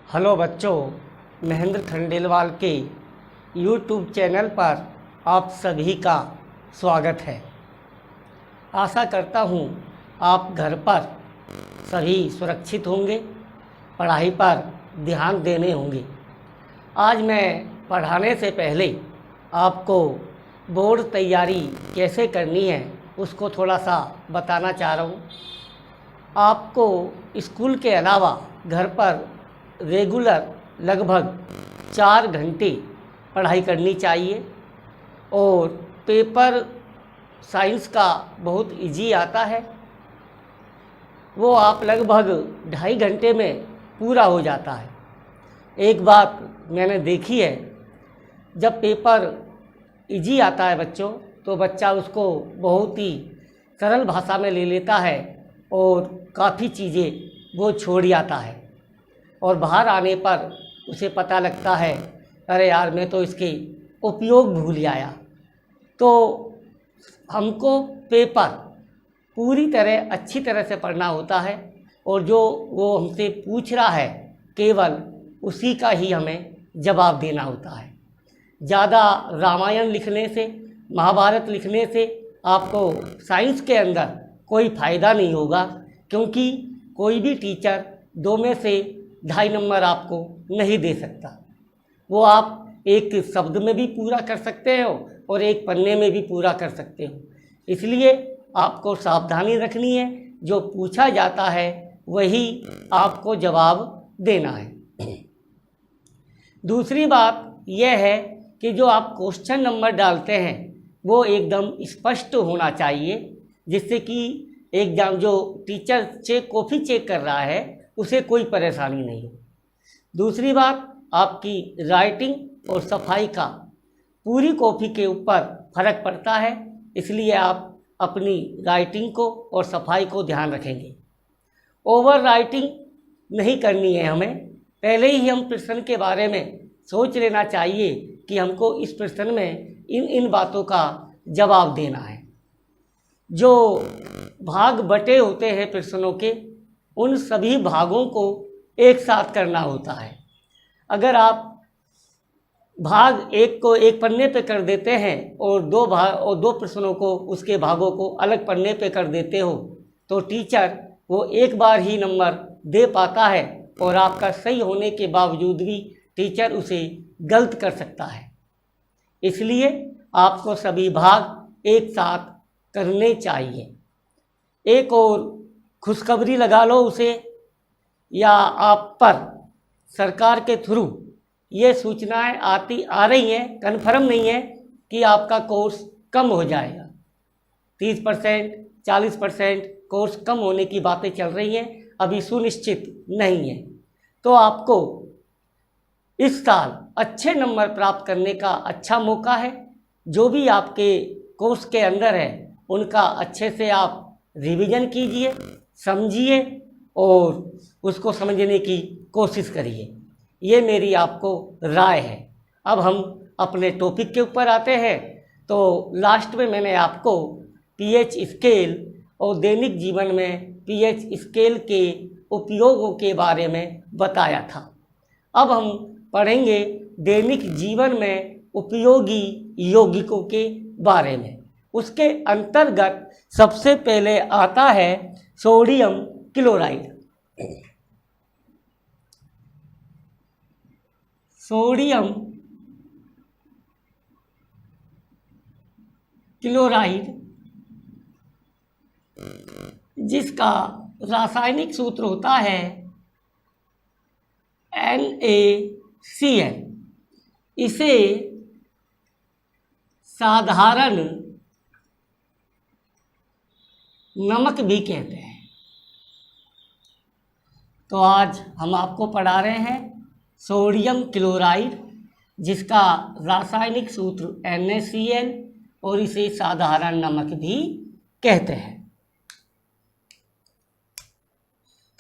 Hello बच्चों, महेंद्र खंडेलवाल के YouTube channel पर आप सभी का स्वागत है। आशा करता हूँ आप घर पर सभी सुरक्षित होंगे, पढ़ाई पर ध्यान देने होंगे। आज मैं पढ़ाने से पहले आपको बोर्ड तैयारी कैसे करनी है उसको थोड़ा सा बताना चाह रहा हूँ। आपको स्कूल के अलावा घर पर रेगुलर लगभग 4 घंटे पढ़ाई करनी चाहिए और पेपर साइंस का बहुत इजी आता है, वो आप लगभग 2.5 घंटे में पूरा हो जाता है। एक बात मैंने देखी है, जब पेपर इजी आता है बच्चों तो बच्चा उसको बहुत ही सरल भाषा में ले लेता है और काफ़ी चीज़ें वो छोड़ जाता है और बाहर आने पर उसे पता लगता है अरे यार मैं तो इसके उपयोग भूल आया। तो हमको पेपर पूरी तरह अच्छी तरह से पढ़ना होता है और जो वो हमसे पूछ रहा है केवल उसी का ही हमें जवाब देना होता है। ज़्यादा रामायण लिखने से, महाभारत लिखने से आपको साइंस के अंदर कोई फ़ायदा नहीं होगा, क्योंकि कोई भी टीचर 2 में से 2.5 नंबर आपको नहीं दे सकता। वो आप एक शब्द में भी पूरा कर सकते हो और एक पन्ने में भी पूरा कर सकते हो। इसलिए आपको सावधानी रखनी है, जो पूछा जाता है वही आपको जवाब देना है। दूसरी बात यह है कि जो आप क्वेश्चन नंबर डालते हैं वो एकदम स्पष्ट होना चाहिए, जिससे कि एग्जाम जो टीचर कॉपी चेक कर रहा है उसे कोई परेशानी नहीं हो। दूसरी बात, आपकी राइटिंग और सफाई का पूरी कॉपी के ऊपर फर्क पड़ता है, इसलिए आप अपनी राइटिंग को और सफाई को ध्यान रखेंगे। ओवर राइटिंग नहीं करनी है हमें। पहले ही हम प्रश्न के बारे में सोच लेना चाहिए कि हमको इस प्रश्न में इन बातों का जवाब देना है। जो भाग बटे होते हैं प्रश्नों के, उन सभी भागों को एक साथ करना होता है। अगर आप भाग एक को एक पन्ने पे कर देते हैं और 2 प्रश्नों को, उसके भागों को अलग पन्ने पे कर देते हो तो टीचर वो एक बार ही नंबर दे पाता है और आपका सही होने के बावजूद भी टीचर उसे गलत कर सकता है। इसलिए आपको सभी भाग एक साथ करने चाहिए। एक और खुशखबरी लगा लो उसे, या आप पर सरकार के थ्रू ये सूचनाएं आ रही हैं, कन्फर्म नहीं है कि आपका कोर्स कम हो जाएगा। 30%, 40% कोर्स कम होने की बातें चल रही हैं, अभी सुनिश्चित नहीं है। तो आपको इस साल अच्छे नंबर प्राप्त करने का अच्छा मौका है। जो भी आपके कोर्स के अंदर है उनका अच्छे से आप रिवीजन कीजिए, समझिए और उसको समझने की कोशिश करिए। ये मेरी आपको राय है। अब हम अपने टॉपिक के ऊपर आते हैं। तो लास्ट में मैंने आपको पीएच स्केल और दैनिक जीवन में पीएच स्केल के उपयोगों के बारे में बताया था। अब हम पढ़ेंगे दैनिक जीवन में उपयोगी यौगिकों के बारे में। उसके अंतर्गत सबसे पहले आता है सोडियम क्लोराइड। सोडियम क्लोराइड, जिसका रासायनिक सूत्र होता है NaCl, इसे साधारण नमक भी कहते हैं। तो आज हम आपको पढ़ा रहे हैं सोडियम क्लोराइड, जिसका रासायनिक सूत्र NaCl और इसे साधारण नमक भी कहते हैं।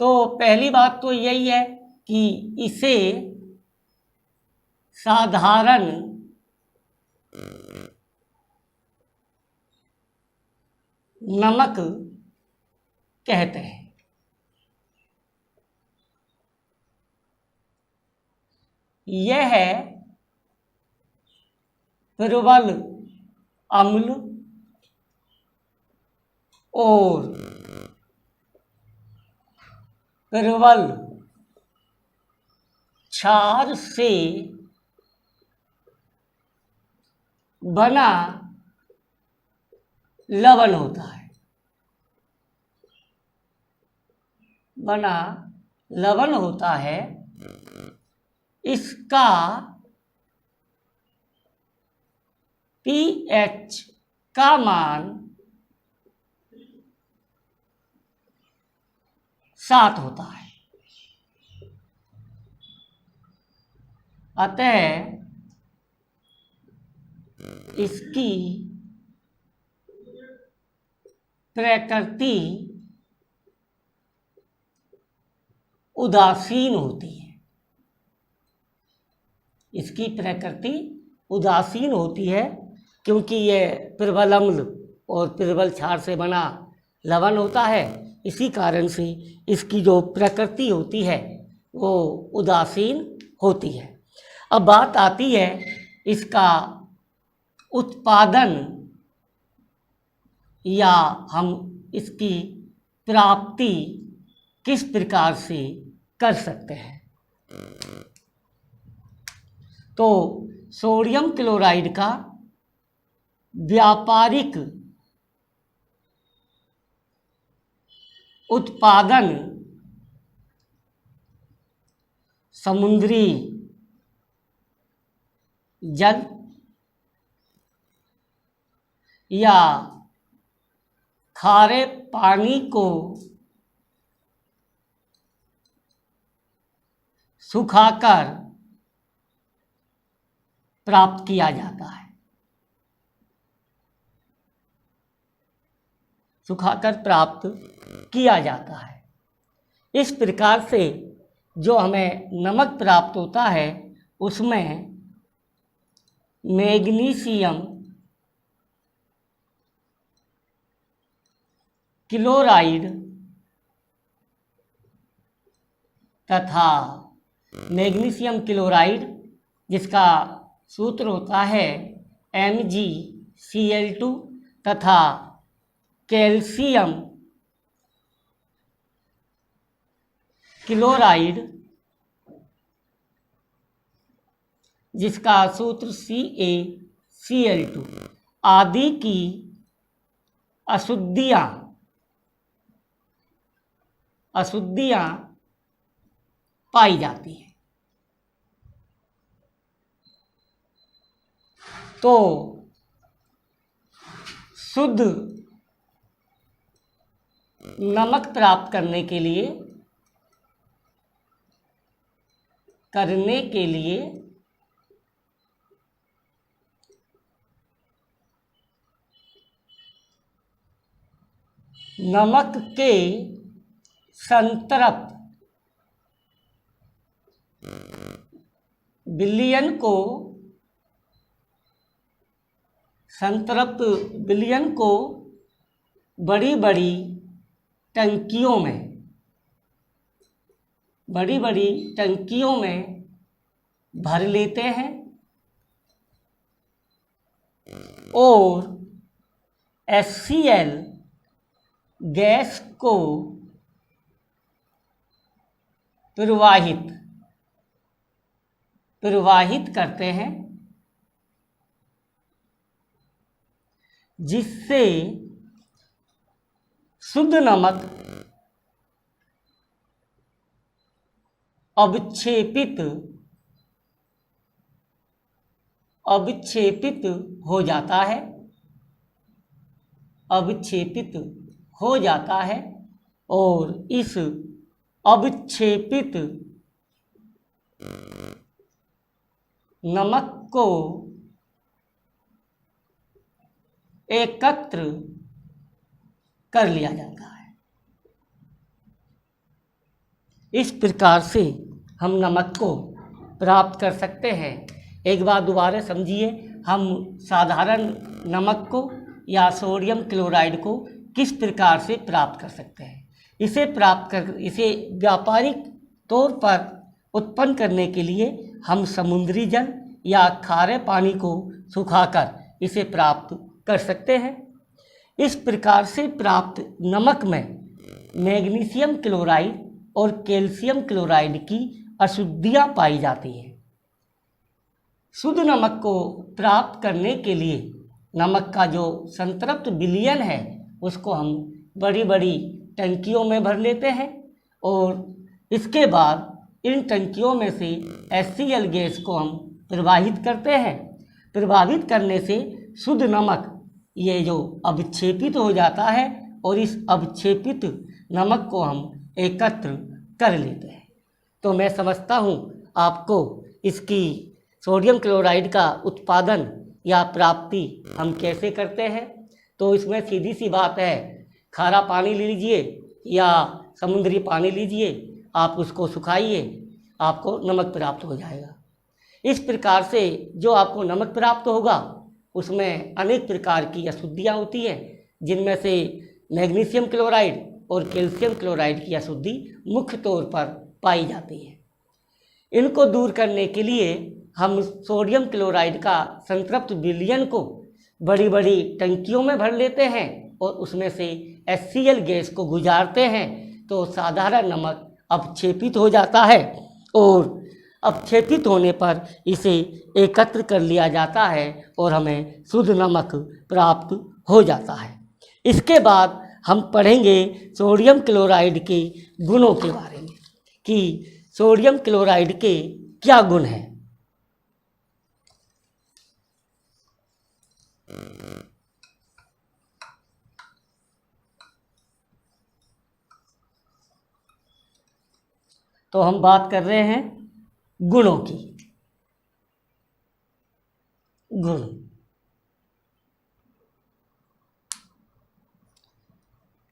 तो पहली बात तो यही है कि इसे साधारण नमक कहते हैं। यह प्रबल अम्ल और प्रबल क्षार से बना लवण होता है। बना लवण होता है। इसका pH का मान 7 होता है। अतः इसकी प्रकृति उदासीन होती है। इसकी प्रकृति उदासीन होती है क्योंकि यह प्रबल अम्ल और प्रबल क्षार से बना लवण होता है। इसी कारण से इसकी जो प्रकृति होती है वो उदासीन होती है। अब बात आती है इसका उत्पादन या हम इसकी प्राप्ति किस प्रकार से कर सकते हैं। तो सोडियम क्लोराइड का व्यापारिक उत्पादन समुद्री जल या खारे पानी को सुखाकर प्राप्त किया जाता है। सुखाकर प्राप्त किया जाता है। इस प्रकार से जो हमें नमक प्राप्त होता है उसमें मैग्नीशियम क्लोराइड तथा मैग्नीशियम क्लोराइड जिसका सूत्र होता है MgCl2 तथा कैल्शियम क्लोराइड जिसका सूत्र CaCl2 आदि की अशुद्धियाँ पाई जाती हैं। तो शुद्ध नमक प्राप्त करने के लिए नमक के संतृप्त विलयन को बड़ी बड़ी टंकियों में भर लेते हैं और HCl गैस को प्रवाहित करते हैं, जिससे शुद्ध नमक अवक्षेपित हो जाता है और इस अवक्षेपित नमक को एकत्र कर लिया जाता है। इस प्रकार से हम नमक को प्राप्त कर सकते हैं। एक बार दोबारा समझिए, हम साधारण नमक को या सोडियम क्लोराइड को किस प्रकार से प्राप्त कर सकते हैं। इसे व्यापारिक तौर पर उत्पन्न करने के लिए हम समुद्री जल या खारे पानी को सुखाकर इसे प्राप्त कर सकते हैं। इस प्रकार से प्राप्त नमक में मैग्नीशियम क्लोराइड और कैल्शियम क्लोराइड की अशुद्धियां पाई जाती हैं। शुद्ध नमक को प्राप्त करने के लिए नमक का जो संतृप्त विलयन है उसको हम बड़ी बड़ी टंकियों में भर लेते हैं और इसके बाद इन टंकियों में से HCl गैस को हम प्रवाहित करते हैं। प्रवाहित करने से शुद्ध नमक ये जो अवक्षेपित हो जाता है और इस अवक्षेपित नमक को हम एकत्र कर लेते हैं। तो मैं समझता हूँ आपको इसकी सोडियम क्लोराइड का उत्पादन या प्राप्ति हम कैसे करते हैं। तो इसमें सीधी सी बात है, खारा पानी ले लीजिए या समुद्री पानी लीजिए, आप उसको सुखाइए, आपको नमक प्राप्त हो जाएगा। इस प्रकार से जो आपको नमक प्राप्त होगा उसमें अनेक प्रकार की अशुद्धियाँ होती हैं, जिनमें से मैग्नीशियम क्लोराइड और कैल्शियम क्लोराइड की अशुद्धि मुख्य तौर पर पाई जाती है। इनको दूर करने के लिए हम सोडियम क्लोराइड का संतृप्त विलयन को बड़ी बड़ी टंकियों में भर लेते हैं और उसमें से HCl गैस को गुजारते हैं, तो साधारण नमक अवक्षेपित हो जाता है और अवक्षेपित होने पर इसे एकत्र कर लिया जाता है और हमें शुद्ध नमक प्राप्त हो जाता है। इसके बाद हम पढ़ेंगे सोडियम क्लोराइड के गुणों के बारे में कि सोडियम क्लोराइड के क्या गुण हैं। तो हम बात कर रहे हैं गुणों की। गुण,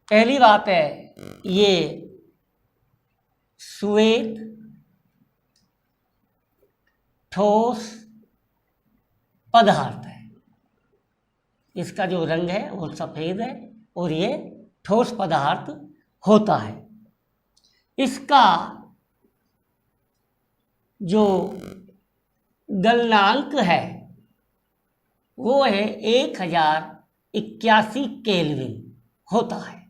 पहली बात है ये श्वेत ठोस पदार्थ है। इसका जो रंग है वो सफ़ेद है और ये ठोस पदार्थ होता है। इसका जो गलनांक है वो है 1081 केल्विन होता है।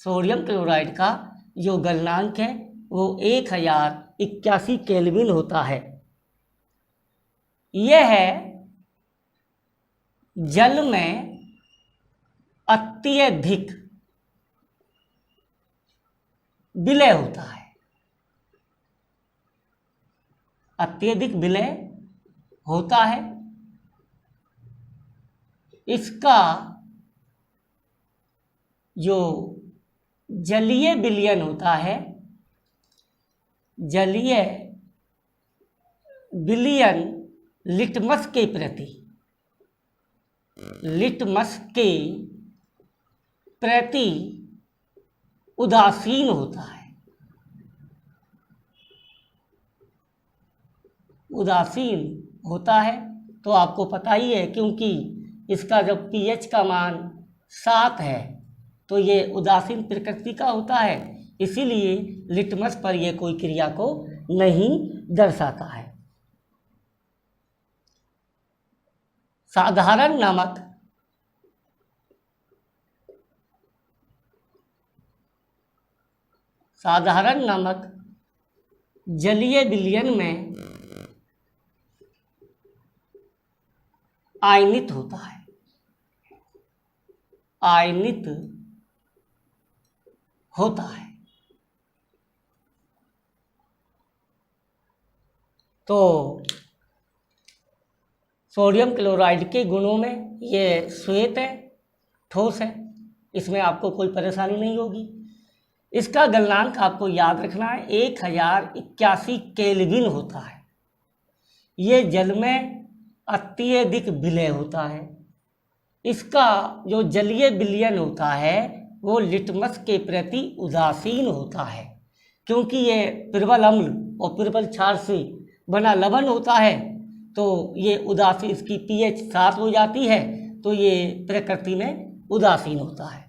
सोडियम क्लोराइड का जो गलनांक है वो 1081 केल्विन होता है। यह है जल में अत्यधिक विलय होता है। अत्यधिक विलय होता है। इसका जो जलीय विलयन होता है, जलीय विलयन लिटमस के प्रति उदासीन होता है। उदासीन होता है तो आपको पता ही है, क्योंकि इसका जब pH का मान 7 है तो ये उदासीन प्रकृति का होता है, इसीलिए लिटमस पर यह कोई क्रिया को नहीं दर्शाता है। साधारण नमक जलीय विलयन में आयनित होता है। आयनित होता है। तो सोडियम क्लोराइड के गुणों में ये श्वेत है, ठोस है, इसमें आपको कोई परेशानी नहीं होगी। इसका गलनांक आपको याद रखना है 1081 केल्विन होता है। ये जल में अत्यधिक विलय होता है। इसका जो जलीय विलयन होता है वो लिटमस के प्रति उदासीन होता है, क्योंकि ये प्रबल अम्ल और प्रबल क्षार से बना लवण होता है, तो ये उदासीन, इसकी pH 7 हो जाती है तो ये प्रकृति में उदासीन होता है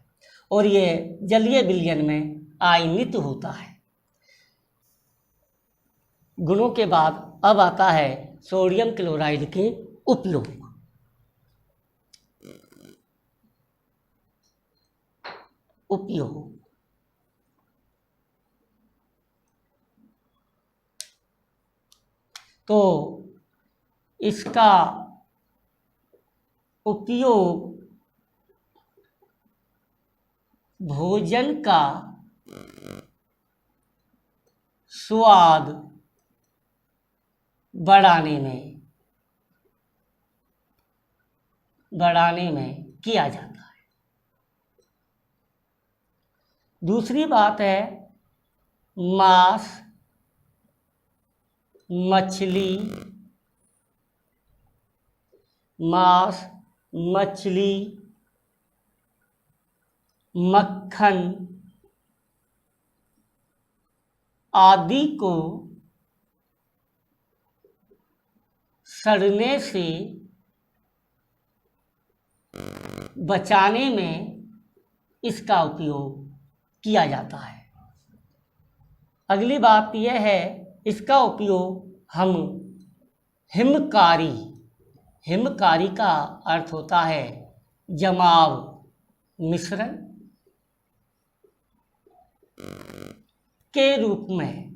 और ये जलीय विलयन में आयनित होता है। गुणों के बाद अब आता है सोडियम क्लोराइड के उपयोग। तो इसका उपयोग भोजन का स्वाद बढ़ाने में किया जाता है। दूसरी बात है मांस, मछली, मक्खन आदि को सड़ने से बचाने में इसका उपयोग किया जाता है। अगली बात यह है, इसका उपयोग हम हिमकारी का अर्थ होता है जमाव, मिश्रण के रूप में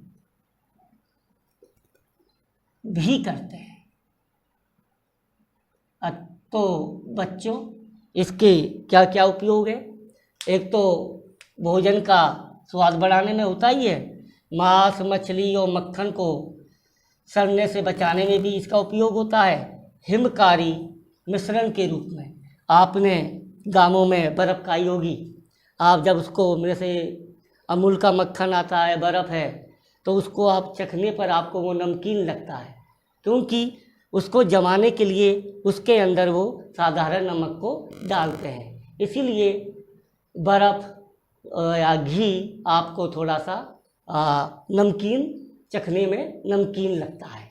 भी करते हैं। तो बच्चों, इसके क्या क्या उपयोग है? एक तो भोजन का स्वाद बढ़ाने में होता ही है, मांस, मछली और मक्खन को सड़ने से बचाने में भी इसका उपयोग होता है। हिमकारी मिश्रण के रूप में, आपने गांवों में बर्फ़ खाई होगी, आप जब उसको, मेरे से अमूल का मक्खन आता है, बर्फ़ है, तो उसको आप चखने पर आपको वो नमकीन लगता है, क्योंकि उसको जमाने के लिए उसके अंदर वो साधारण नमक को डालते हैं। इसीलिए बर्फ़ या घी आपको थोड़ा सा नमकीन, चखने में नमकीन लगता है।